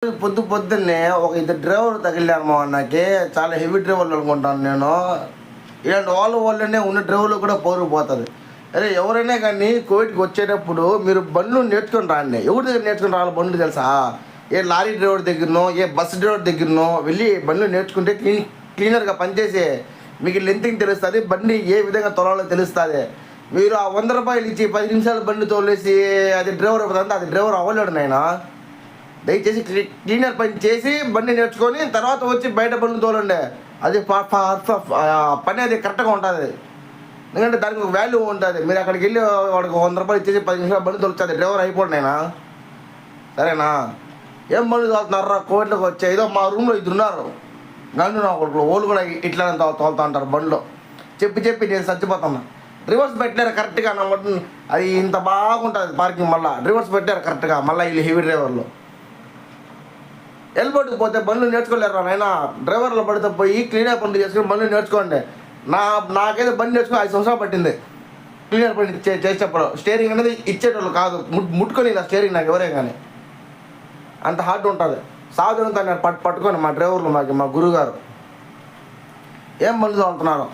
పొద్దున్నే ఒక ఇద్దరు డ్రైవర్ తగిలారు మా అన్నకి. చాలా హెవీ డ్రైవర్లు అనుకుంటాను నేను. ఇలాంటి వాళ్ళనే ఉన్న డ్రైవర్లు కూడా పోరుకుపోతుంది. అరే ఎవరైనా కానీ కోవిడ్కి వచ్చేటప్పుడు మీరు బండ్లు నేర్చుకొని రాండి. ఎవరి దగ్గర నేర్చుకొని రావాలి బండ్లు తెలుసా? ఏ లారీ డ్రైవర్ దగ్గరనో, ఏ బస్సు డ్రైవర్ దగ్గరనో వెళ్ళి బండ్లు నేర్చుకుంటే క్లీనర్గా పనిచేసి మీకు లెంతింగ్ తెలుస్తుంది, బండి ఏ విధంగా తొలాలో తెలుస్తుంది. మీరు ఆ 100 రూపాయలు ఇచ్చి 10 నిమిషాలు బండి తోలేసి అది డ్రైవర్ అవుతుంది, అది డ్రైవర్ అవ్వలేడు నాయన. దయచేసి క్లీనర్ పని చేసి బండి నేర్చుకొని తర్వాత వచ్చి బయట బండ్లు తోలండి. అది పని అది కరెక్ట్గా ఉంటుంది. ఎందుకంటే దానికి ఒక వాల్యూ ఉంటుంది. మీరు అక్కడికి వెళ్ళి వాడికి 100 రూపాయలు ఇచ్చేసి 10 నిమిషాలు బండి తోలుతుంది, డ్రైవర్ అయిపోండి నాయన. సరేనా? ఏం బండి తోలుతున్నారా కోవిడ్లోకి వచ్చే? ఏదో మా రూమ్లో 2 ఉన్నారు గండు నా కొడుకులు, వాళ్ళు కూడా ఇట్లానే తోలుతూ ఉంటారు బండ్లో. చెప్పి నేను చచ్చిపోతున్నా. రివర్స్ పెట్టారు కరెక్ట్గా నమ్మటం, అది ఇంత బాగుంటుంది పార్కింగ్. మళ్ళీ రివర్స్ పెట్టారు కరెక్ట్గా. మళ్ళీ వీళ్ళు హెవీ డ్రైవర్లు ఎల్బోటుకు పోతే బండ్లు నేర్చుకోలేరు నాయన. డ్రైవర్లో పడితే పోయి క్లీనర్ పనులు చేసుకుని బండ్లు నేర్చుకోండి. నాకైతే బండి నేర్చుకుని 5 సంవత్సరాలు పట్టింది క్లీనర్ పని చేసేటప్పుడు. స్టీరింగ్ అనేది ఇచ్చేటోళ్ళు కాదు, ముట్టుకొని ఇలా స్టీరింగ్ నాకు ఎవరే కానీ అంత హార్డ్ ఉంటుంది. సాధువులతో నేను పట్టుకొని మా డ్రైవర్లు మా గురువు గారు ఏం బండ్లు తోలుతున్నారు.